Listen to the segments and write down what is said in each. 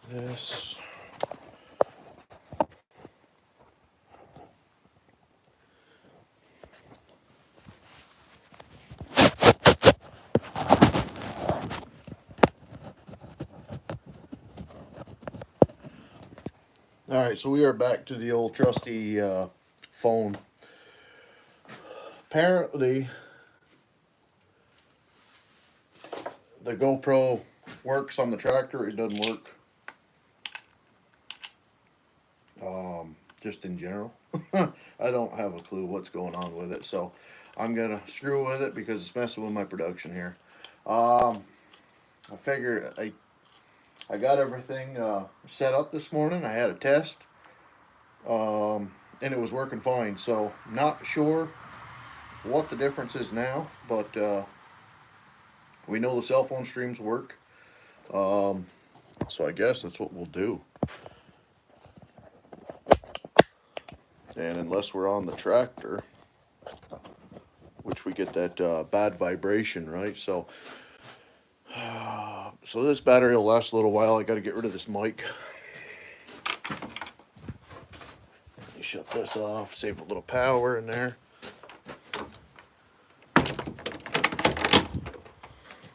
this. All right, so we are back to the old trusty phone. Apparently, the GoPro works on the tractor. It doesn't work just in general. I don't have a clue what's going on with it, so I'm gonna screw with it because it's messing with my production here. I figured I got everything set up this morning. I had a test, and it was working fine. So not sure what the difference is now, but we know the cell phone streams work. So I guess that's what we'll do. And unless we're on the tractor, which we get that bad vibration, right? So this battery will last a little while. I got to get rid of this mic. Shut this off, save a little power in there.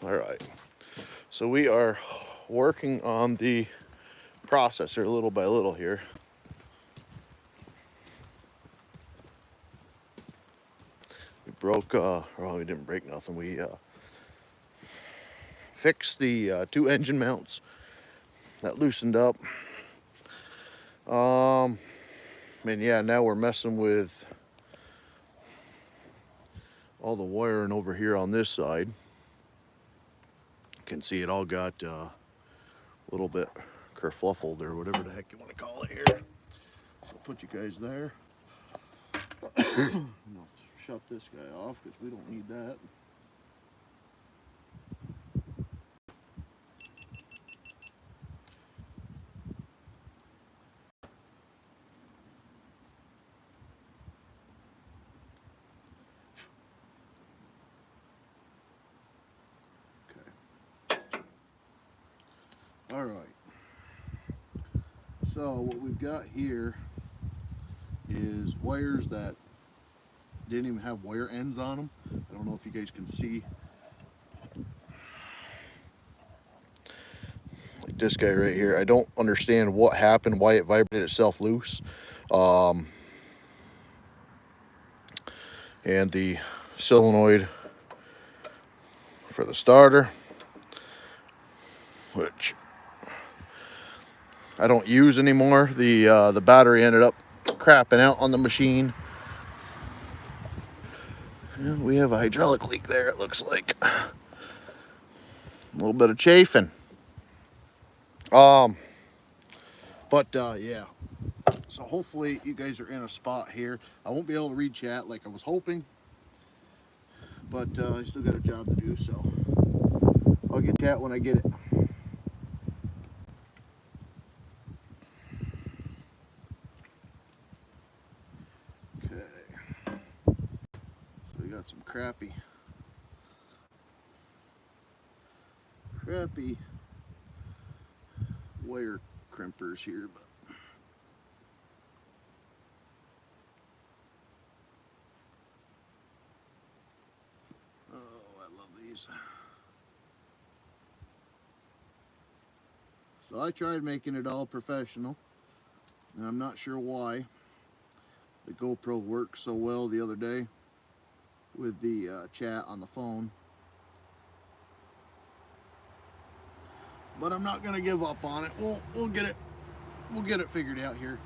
All right, so we are working on the processor little by little here. We broke, well, we didn't break nothing. We fixed the 2 engine mounts that loosened up. And yeah, now we're messing with all the wiring over here on this side. You can see it all got a little bit kerfluffled or whatever the heck you want to call it here. So I'll put you guys there. I'll shut this guy off because we don't need that. All right, so what we've got here is wires that didn't even have wire ends on them. I don't know if you guys can see. Like this guy right here, I don't understand what happened, why it vibrated itself loose. And the solenoid for the starter, which I don't use anymore. The battery ended up crapping out on the machine. And we have a hydraulic leak there, it looks like. A little bit of chafing. Yeah. So hopefully you guys are in a spot here. I won't be able to read chat like I was hoping, but I still got a job to do, so I'll get chat when I get it. Got some crappy wire crimpers here, but oh, I love these. So I tried making it all professional, and I'm not sure why the GoPro worked so well the other day with the chat on the phone. But I'm not gonna give up on it. We'll get it figured out here.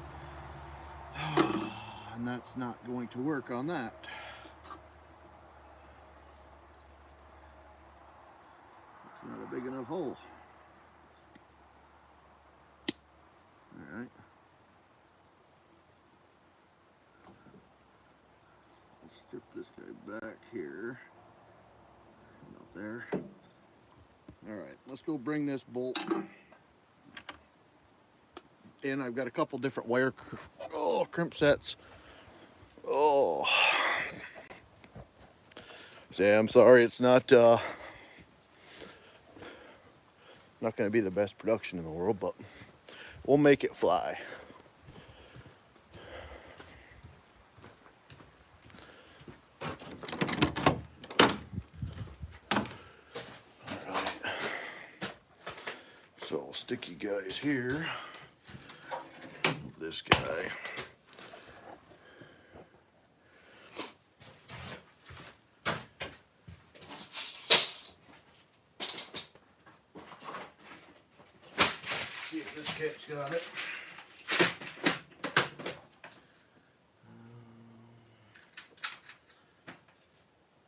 And that's not going to work on that. It's not a big enough hole. All right. Let's strip this guy back here. Out there. All right, let's go bring this bolt in. I've got a couple different wire crimp sets. Oh, say I'm sorry, it's not going to be the best production in the world, but we'll make it fly. Alright. So I'll stick you guys here. This guy. See if this cap's got it.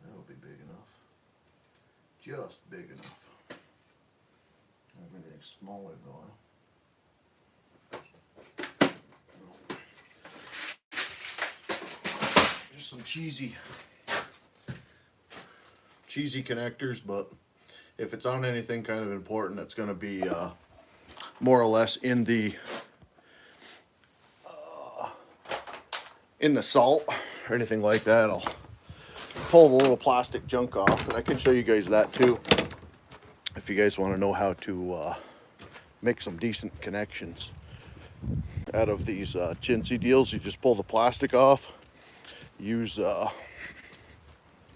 That'll be big enough. Just big enough. Everything's smaller though. Just some cheesy connectors, but if it's on anything kind of important, it's going to be more or less in the salt or anything like that. I'll pull the little plastic junk off, and I can show you guys that too if you guys want to know how to make some decent connections out of these chintzy deals. You just pull the plastic off, use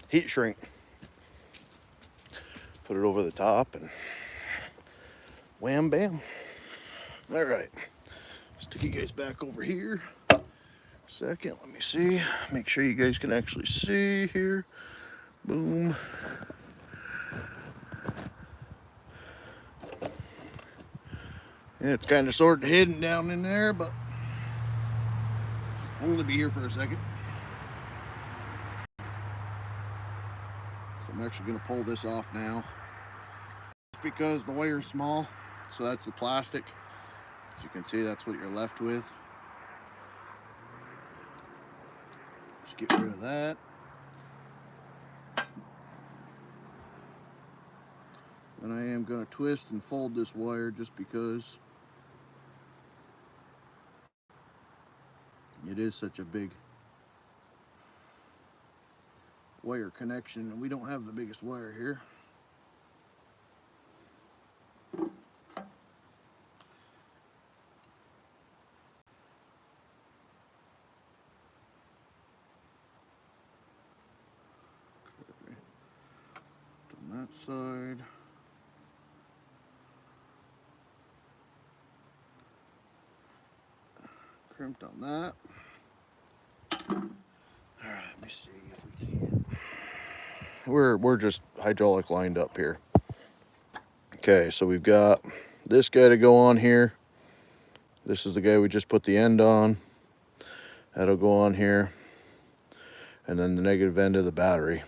heat shrink, put it over the top, and wham bam. All right, stick you guys back over here. Second, let me see, make sure you guys can actually see here. Boom. Yeah, it's kind of sort of hidden down in there, but I'll only be here for a second. So I'm actually going to pull this off now. Just because the wire's small, so that's the plastic. As you can see, that's what you're left with. Just get rid of that. And I am going to twist and fold this wire just because it is such a big wire connection, and we don't have the biggest wire here. Okay. On that side. Crimped on that. Alright, let me see if we can. We're just hydraulic lined up here. Okay, so we've got this guy to go on here. This is the guy we just put the end on. That'll go on here. And then the negative end of the battery.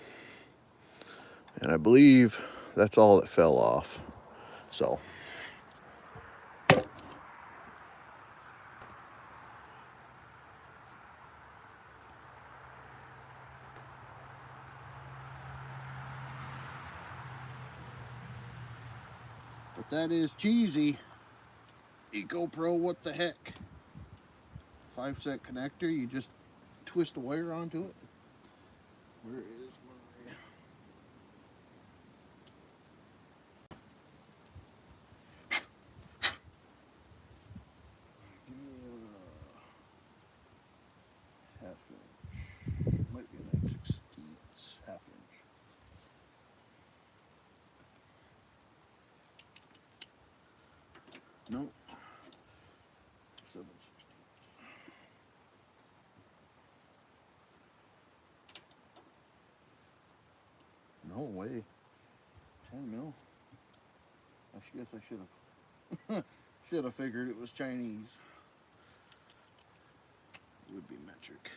And I believe that's all that fell off. So but that is cheesy. EcoPro, what the heck? 5-set connector, you just twist a wire onto it. Where is my... half inch. Might be a 9/16, half inch. No. 7/16. No way. 10 mil. I guess I should have should have figured it was Chinese. It would be metric.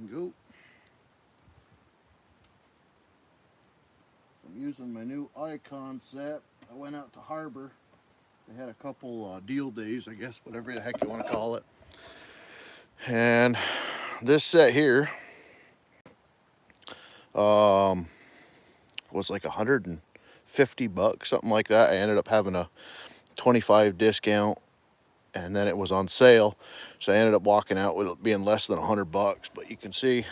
Bingo. I'm using my new Icon set. I went out to Harbor They had a couple deal days, I guess, whatever the heck you want to call it. And this set here was like $150, something like that. I ended up having a 25 discount, and then it was on sale, so I ended up walking out with it being less than $100. But you can see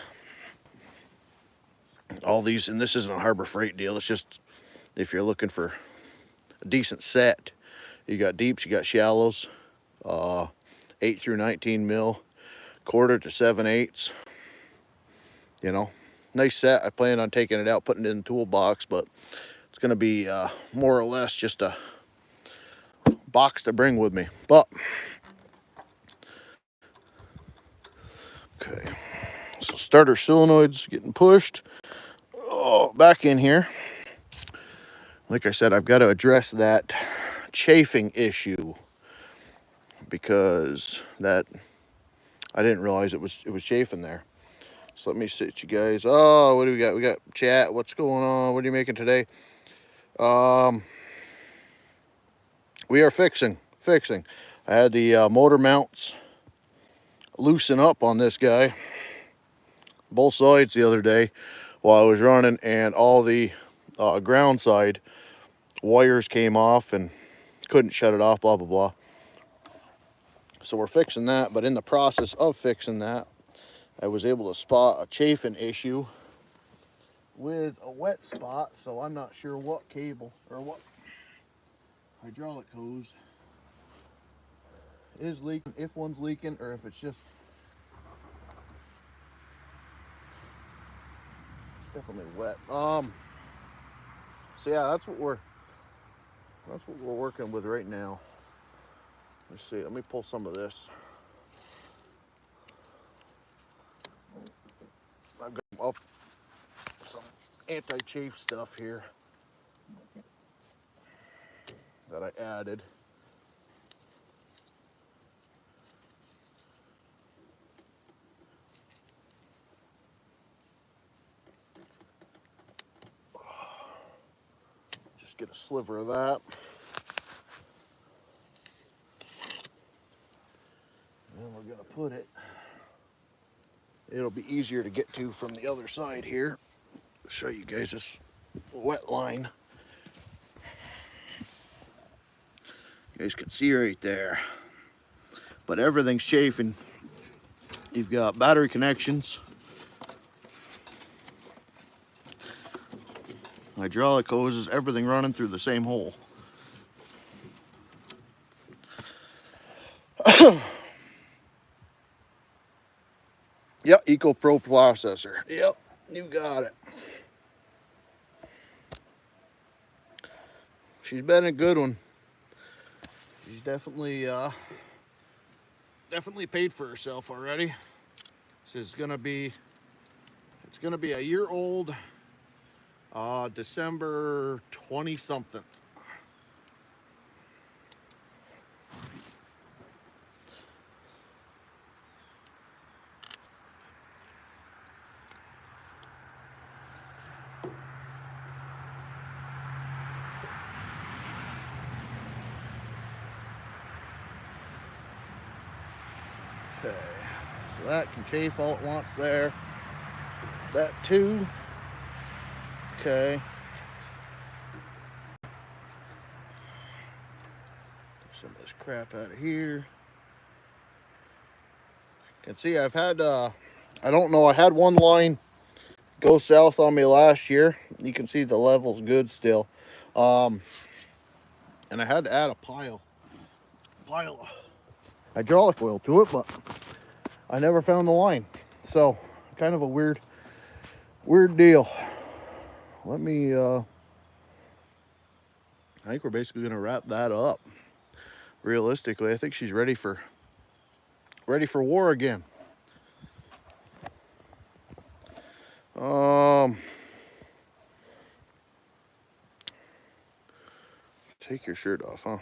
all these, and this isn't a Harbor Freight deal. It's just if you're looking for a decent set. You got deeps, you got shallows, 8 through 19 mil, quarter to 7/8. You know, nice set. I plan on taking it out, putting it in the toolbox, but it's going to be more or less just a box to bring with me. But okay, so starter solenoids getting pushed. Oh, back in here. Like I said, I've got to address that chafing issue because that I didn't realize it was chafing there. So let me sit you guys. Oh, what do we got? We got chat. What's going on? What are you making today? We are fixing. I had the motor mounts loosen up on this guy, both sides the other day while I was running, and all the ground side wires came off and couldn't shut it off, blah, blah, blah. So we're fixing that, but in the process of fixing that, I was able to spot a chafing issue with a wet spot, so I'm not sure what cable or what hydraulic hose is leaking, if one's leaking, or if it's just definitely wet. So yeah, that's what we're working with right now. Let's see, let me pull some of this. I've got up some anti-chafe stuff here that I added. Just get a sliver of that. And then we're gonna put it, it'll be easier to get to from the other side here. I'll show you guys this wet line. You guys can see right there. But everything's chafing. You've got battery connections, hydraulic hoses, everything running through the same hole. Yep, EcoPro processor. Yep, you got it. She's been a good one. She's definitely paid for herself already. This is gonna be, it's gonna be a year old, December 20 something. Okay, so that can chafe all it wants there. That too. Okay. Some of this crap out of here. You can see I've had, I don't know, I had one line go south on me last year. You can see the level's good still. And I had to add a pile of hydraulic oil to it, but I never found the line. So kind of a weird deal. Let me I think we're basically gonna wrap that up. Realistically, I think she's ready for war again. Take your shirt off, huh?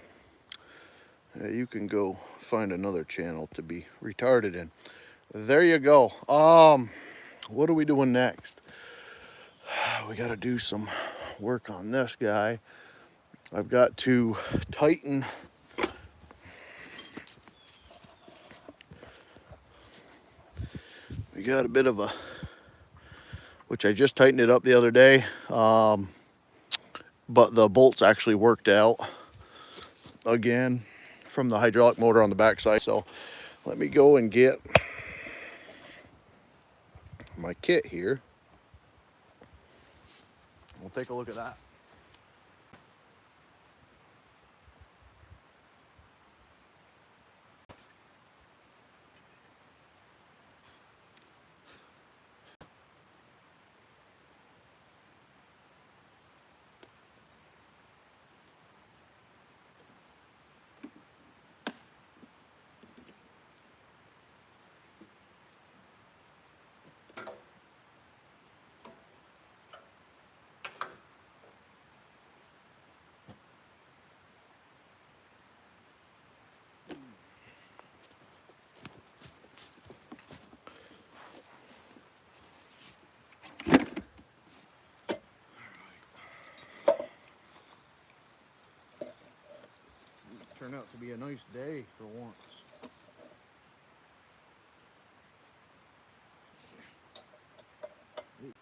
Yeah, you can go find another channel to be retarded in. There you go. What are we doing next? We got to do some work on this guy. I've got to tighten I got a bit of a, which I just tightened it up the other day, but the bolts actually worked out again from the hydraulic motor on the backside. So let me go and get my kit here. We'll take a look at that. Turned out to be a nice day for once.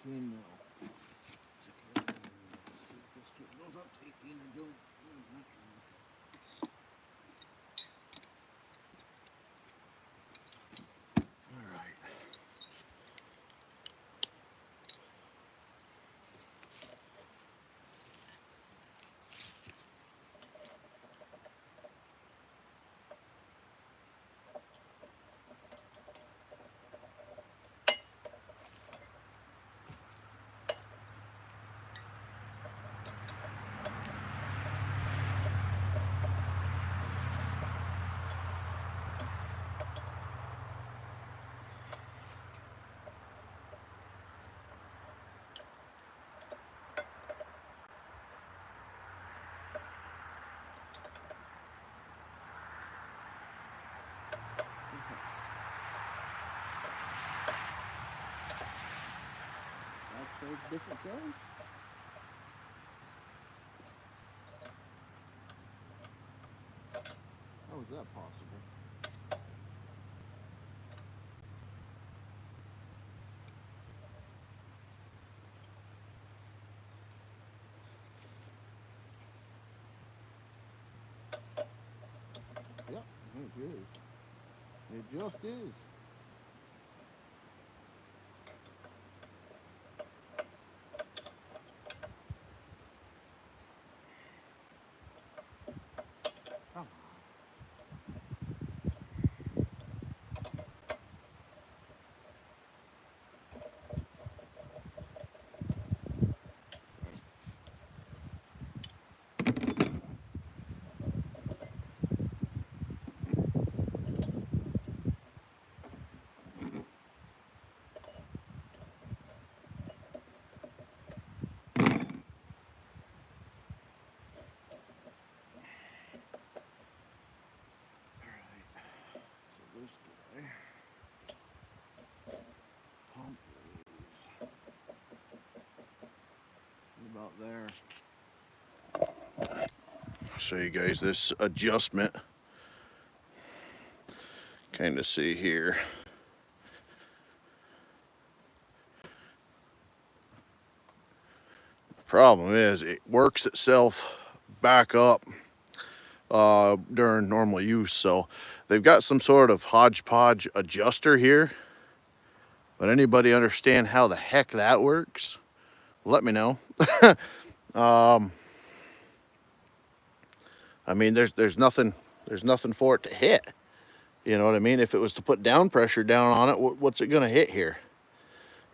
18 mil. This kit goes up to 18 and don't. All right. So it's different size. How is that possible? Yep, it is. It just is. Come on. This guy pump is about there. I'll show you guys this adjustment. Kind of see here. The problem is it works itself back up during normal use. So they've got some sort of hodgepodge adjuster here. But anybody understand how the heck that works? Let me know. I mean, there's nothing for it to hit. You know what I mean? If it was to put down pressure down on it, what's it gonna hit here?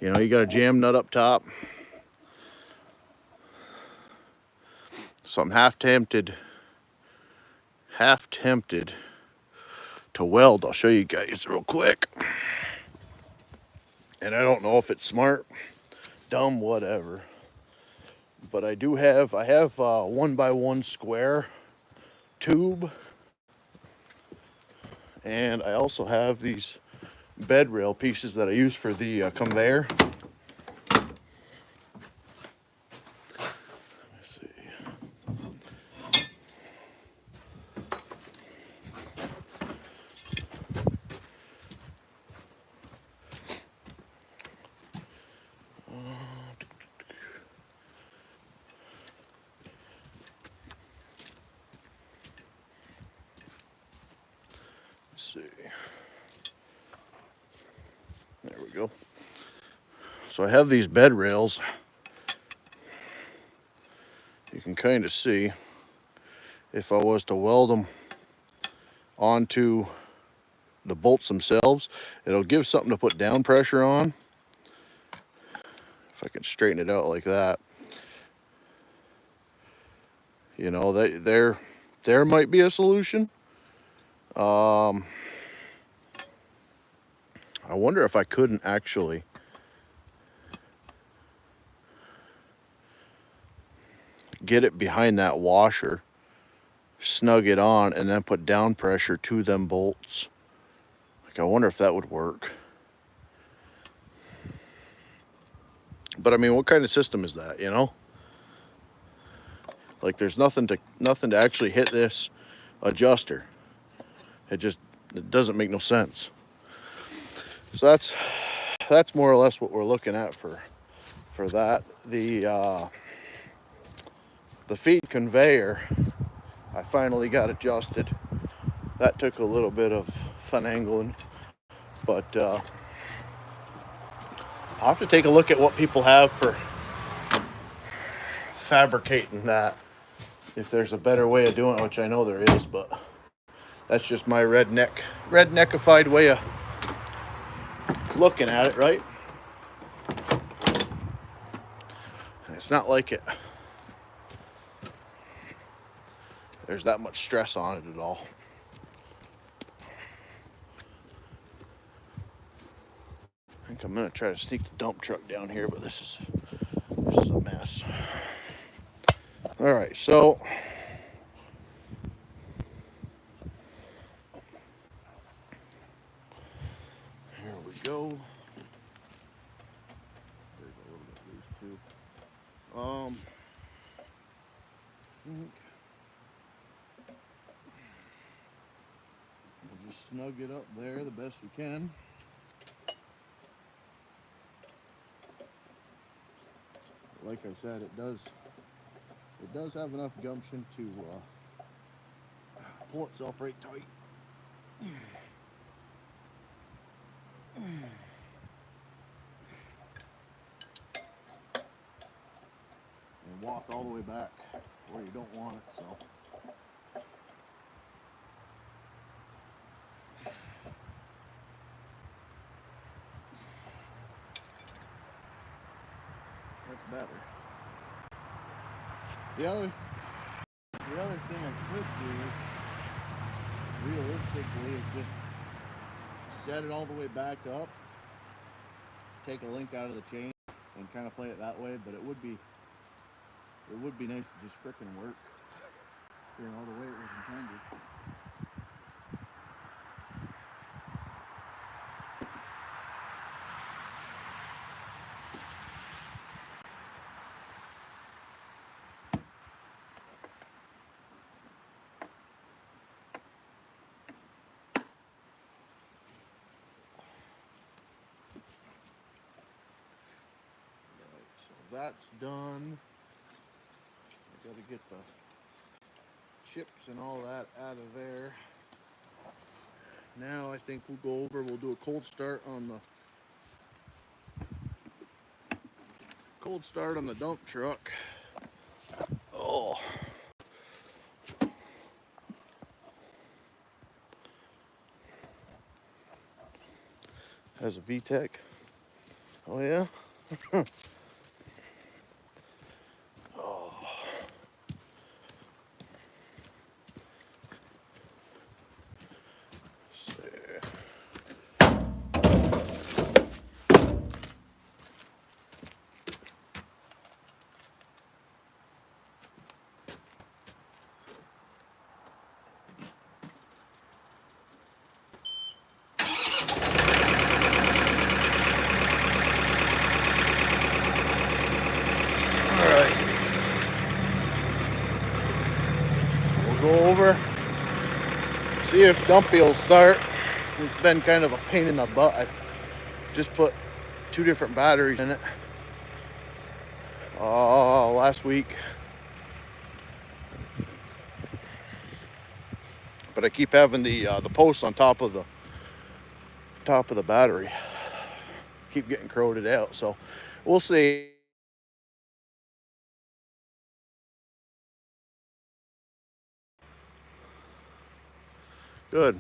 You know, you got a jam nut up top. So I'm half tempted to weld. I'll show you guys real quick. And I don't know if it's smart, dumb, whatever. But I have a 1x1 square tube. And I also have these bed rail pieces that I use for the conveyor. see. There we go. So I have these bed rails. You can kind of see if I was to weld them onto the bolts themselves, it'll give something to put down pressure on. If I can straighten it out like that, you know, there might be a solution. I wonder if I couldn't actually get it behind that washer, snug it on, and then put down pressure to them bolts. Like, I wonder if that would work. But I mean, what kind of system is that, you know? Like, there's nothing to actually hit this adjuster. It doesn't make no sense. So that's more or less what we're looking at for that. The feed conveyor, I finally got adjusted. That took a little bit of finagling, but I'll have to take a look at what people have for fabricating that, if there's a better way of doing it, which I know there is, but that's just my redneckified way of looking at it, right? And it's not like there's that much stress on it at all. I think I'm gonna try to sneak the dump truck down here, but this is a mess. All right, so here we go. There's a little bit loose too. We'll just snug it up there the best we can. Like I said, it does have enough gumption to pull itself right tight. And walk all the way back where you don't want it, so. That's better. The other thing I could do, realistically, is just set it all the way back up, take a link out of the chain, and kind of play it that way. But it would be nice to just frickin' work, you know, the way it was intended. That's done. I gotta get the chips and all that out of there. Now I think we'll do a cold start on the dump truck. Oh. Has a VTEC. Oh yeah? Go over, see if Dumpy will start. It's been kind of a pain in the butt. I've just put 2 different batteries in it last week. but I keep having the posts on top of the battery keep getting corroded out. So we'll see. Good.